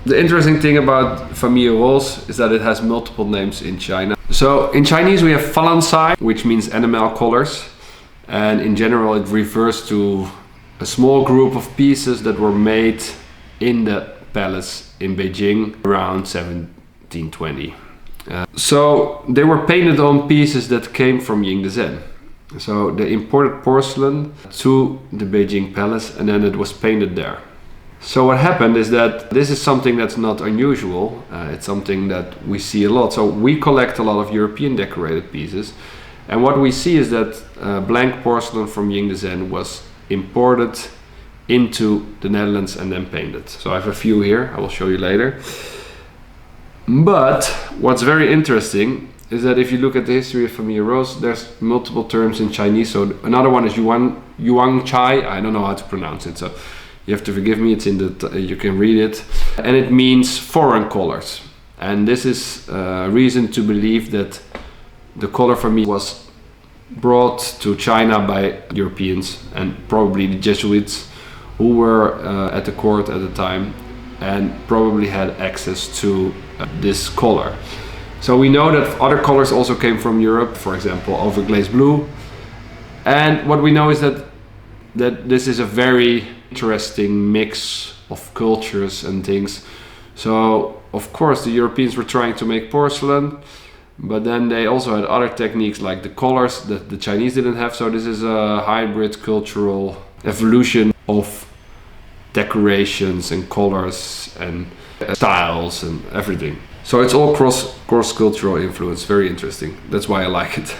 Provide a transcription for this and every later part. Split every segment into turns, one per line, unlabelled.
The interesting thing about Famille Rose is that it has multiple names in China. So in Chinese we have Falansai, which means enamel colors. And in general it refers to a small group of pieces that were made in the palace in Beijing around 1720. So they were painted on pieces that came from Yingdezhen. So they imported porcelain to the Beijing palace and then it was painted there. So what happened is that this is something that's not unusual. It's something that we see a lot. So we collect a lot of European decorated pieces. And what we see is that blank porcelain from Yingdezhen was imported into the Netherlands and then painted. So I have a few here, I will show you later. But what's very interesting is that if you look at the history of Famille Rose, there's multiple terms in Chinese. So another one is Yuan Chai, I don't know how to pronounce it. So you have to forgive me, it's in the, you can read it. And it means foreign colors. And this is reason to believe that the color Famille was brought to China by Europeans and probably the Jesuits who were at the court at the time and probably had access to this color. So we know that other colors also came from Europe, for example overglazed blue. And what we know is that this is a very interesting mix of cultures and things. So of course the Europeans were trying to make porcelain, but then they also had other techniques like the colors that the Chinese didn't have. So this is a hybrid cultural evolution of decorations and colors and styles and everything. So it's all cross-cultural influence, very interesting. That's why I like it.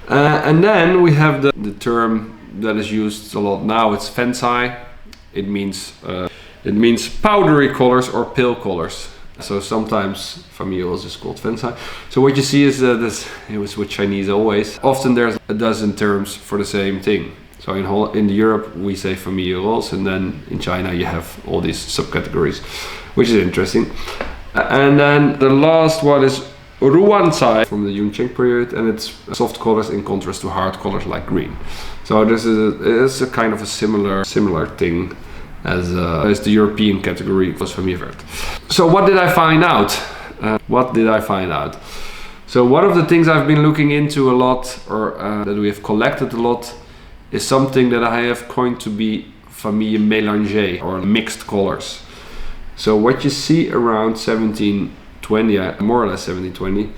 And then we have the term that is used a lot now, it's Fansai. It means powdery colors or pale colors. So sometimes Famille is called Fansai. So what you see is that it was with Chinese always. Often there's a dozen terms for the same thing. So in Europe we say Famille Rose, and then in China you have all these subcategories, which is interesting. And then the last one is Ruansai from the Yuncheng period, and it's soft colors in contrast to hard colors like green. So this is a kind of a similar thing as the European category was Famille Verte. So what did I find out? So one of the things I've been looking into a lot, or that we have collected a lot, is something that I have coined to be Famille Mélangée, or mixed colors. So what you see around 1720, more or less 1720,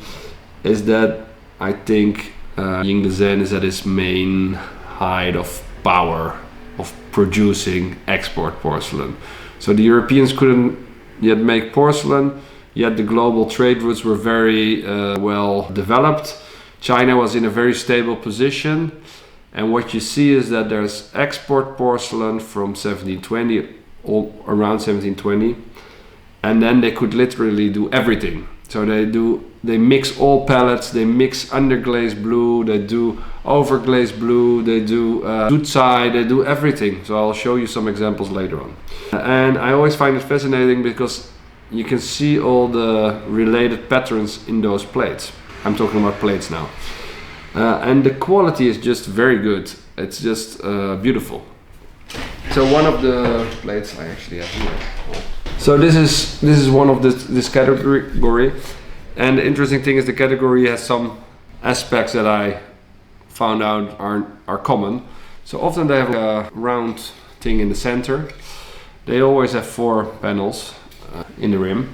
is that I think Yingdezhen is at its main height of power of producing export porcelain. So the Europeans couldn't yet make porcelain, yet the global trade routes were very well developed. China was in a very stable position, and what you see is that there's export porcelain from 1720, or around 1720, and then they could literally do everything. So they mix all palettes, they mix underglazed blue, they do overglazed blue, they do Zucai, they do everything. So I'll show you some examples later on. And I always find it fascinating because you can see all the related patterns in those plates. I'm talking about plates now. And the quality is just very good. It's just beautiful. So one of the plates I actually have here. So this is one of this category, and the interesting thing is the category has some aspects that I found out are common. So often they have a round thing in the center. They always have 4 panels in the rim,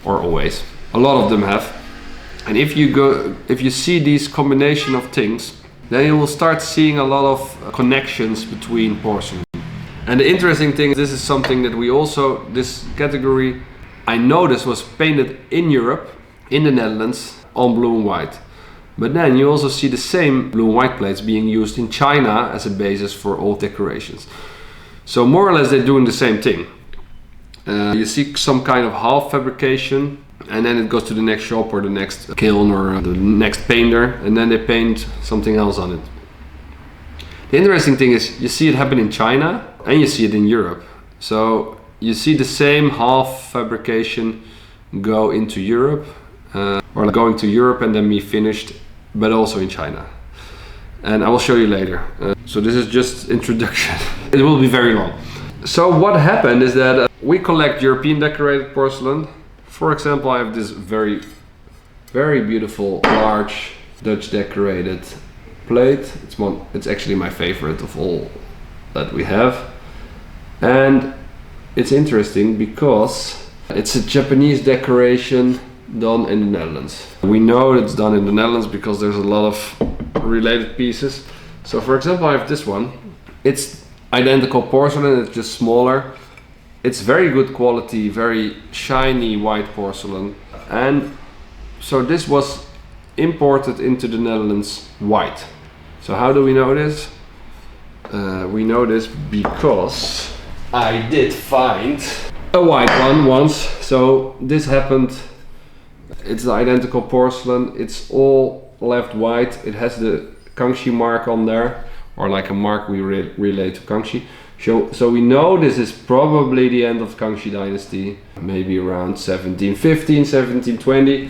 or always. A lot of them have. And if you see these combination of things, then you will start seeing a lot of connections between porcelain. And the interesting thing is this is something that this category I noticed was painted in Europe, in the Netherlands, on blue and white. But then you also see the same blue and white plates being used in China as a basis for all decorations. So more or less they're doing the same thing. You see some kind of half fabrication, and then it goes to the next shop or the next kiln or the next painter, and then they paint something else on it. The interesting thing is you see it happen in China and you see it in Europe. So you see the same half fabrication go into Europe, or going to Europe and then be finished, but also in China. And I will show you later. So this is just introduction. It will be very long. So what happened is that we collect European decorated porcelain. For example, I have this very beautiful large Dutch decorated plate. It's actually my favorite of all that we have. And it's interesting because it's a Japanese decoration done in the Netherlands. We know it's done in the Netherlands because there's a lot of related pieces. So for example, I have this one. It's identical porcelain, it's just smaller. It's very good quality, very shiny white porcelain. And so this was imported into the Netherlands white. So how do we know this? We know this because I did find a white one once. So this happened. It's the identical porcelain. It's all left white. It has the Kangxi mark on there, or like a mark we relate to Kangxi. So we know this is probably the end of Kangxi dynasty, maybe around 1715, 1720.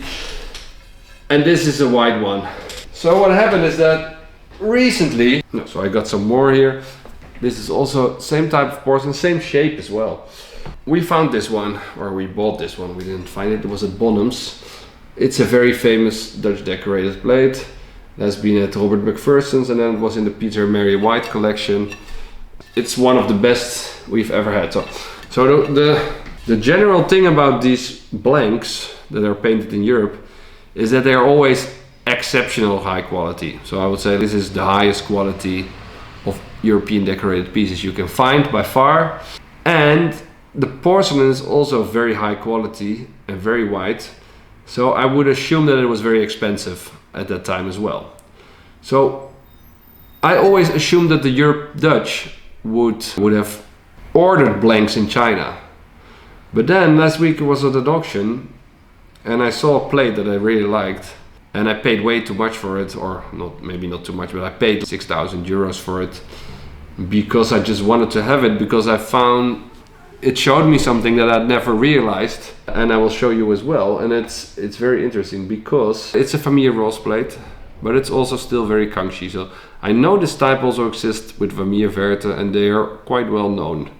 And this is a white one. So what happened is that recently, so I got some more here. This is also same type of porcelain, same shape as well. We found this one, or we bought this one. We didn't find it. It was at Bonham's. It's a very famous Dutch decorated plate. It has been at Robert McPherson's, and then it was in the Peter and Mary White collection. It's one of the best we've ever had. So the general thing about these blanks that are painted in Europe is that they're always exceptional high quality. So I would say this is the highest quality of European decorated pieces you can find by far. And the porcelain is also very high quality and very white. So I would assume that it was very expensive at that time as well. So I always assumed that the Dutch would have ordered blanks in China. But then last week it was at an auction and I saw a plate that I really liked. And I paid way too much for it, or not, maybe not too much, but I paid 6,000 euros for it because I just wanted to have it, because I found it showed me something that I'd never realized, and I will show you as well. And it's very interesting because it's a Famille rose plate, but it's also still very Kangxi. So I know this type also exists with Famille Verte, and they are quite well known.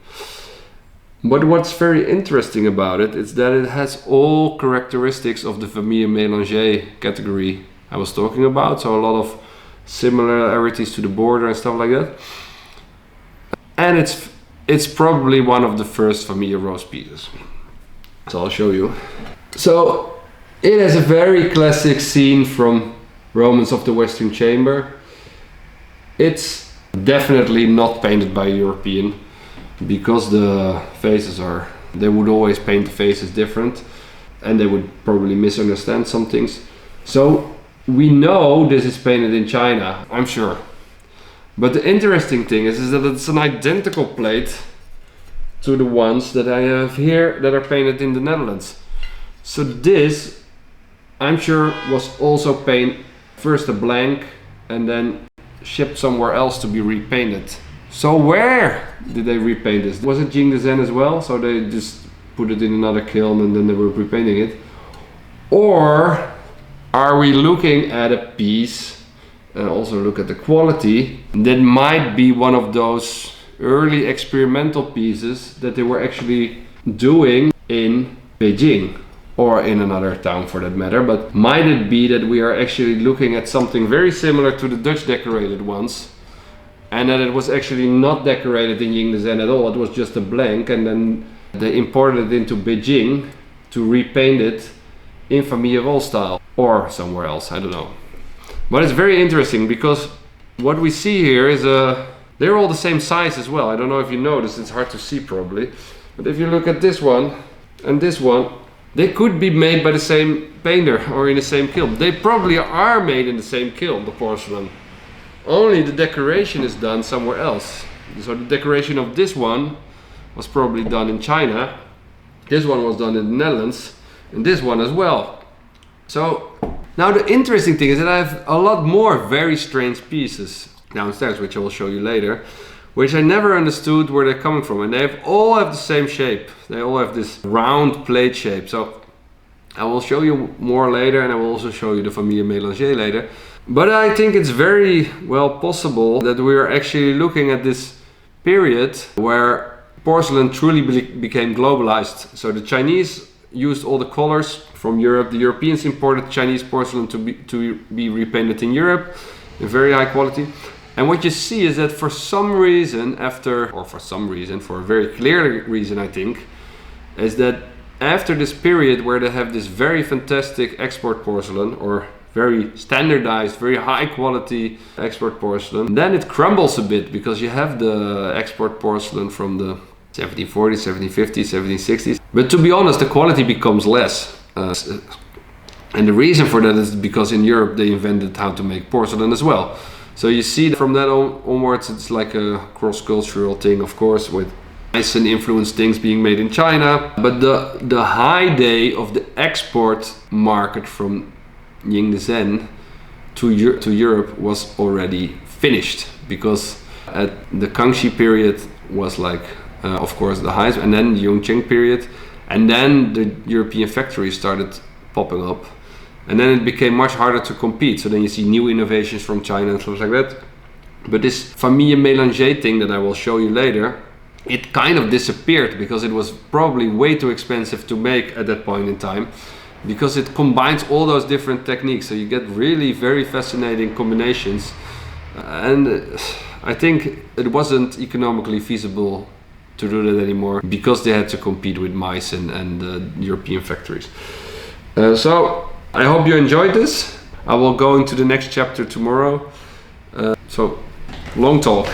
But what's very interesting about it is that it has all characteristics of the Famille Mélanger category I was talking about. So a lot of similarities to the border and stuff like that. And it's probably one of the first Famille rose pieces. So I'll show you. So it has a very classic scene from Romans of the Western Chamber. It's definitely not painted by a European, because the faces they would always paint the faces different and they would probably misunderstand some things. So we know this is painted in China, I'm sure. But the interesting thing is that it's an identical plate to the ones that I have here that are painted in the Netherlands. So this, I'm sure, was also painted first a blank and then shipped somewhere else to be repainted. So where did they repaint this? Was it Jing de Zen as well? So they just put it in another kiln and then they were repainting it? Or are we looking at a piece, and also look at the quality, that might be one of those early experimental pieces that they were actually doing in Beijing, or in another town for that matter? But might it be that we are actually looking at something very similar to the Dutch decorated ones, and that it was actually not decorated in Jing de Zen at all? It was just a blank, and then they imported it into Beijing to repaint it in Famille Roll style, or somewhere else, I don't know. But it's very interesting because what we see here is they're all the same size as well. I don't know if you noticed, it's hard to see probably, but if you look at this one and this one, they could be made by the same painter or in the same kiln. They probably are made in the same kiln, the porcelain. Only the decoration is done somewhere else. So the decoration of this one was probably done in China. This one was done in the Netherlands, and this one as well. So now the interesting thing is that I have a lot more very strange pieces downstairs, which I will show you later, which I never understood where they're coming from. And they all have the same shape. They all have this round plate shape. So I will show you more later, and I will also show you the Famille Mélanger later. But I think it's very well possible that we are actually looking at this period where porcelain truly became globalized. So the Chinese used all the colors from Europe. The Europeans imported Chinese porcelain to be repainted in Europe in very high quality. And what you see is that for some reason, for a very clear reason, I think, is that after this period where they have this very fantastic export porcelain, or very standardized, very high quality export porcelain, then it crumbles a bit because you have the export porcelain from the 1740s, 1750s, 1760s. But to be honest, the quality becomes less. And the reason for that is because in Europe they invented how to make porcelain as well. So you see that from that onwards, it's like a cross-cultural thing, of course, with Meissen influenced things being made in China. But the high day of the export market from Yingzhen to Europe was already finished, because at the Kangxi period was like, of course, the highest, and then the Yongqing period, and then the European factories started popping up. And then it became much harder to compete. So then you see new innovations from China and stuff like that. But this Famille Mélanger thing that I will show you later, it kind of disappeared because it was probably way too expensive to make at that point in time, because it combines all those different techniques. So you get really very fascinating combinations. And I think it wasn't economically feasible to do that anymore because they had to compete with Meissen and European factories. So I hope you enjoyed this. I will go into the next chapter tomorrow. So long talk.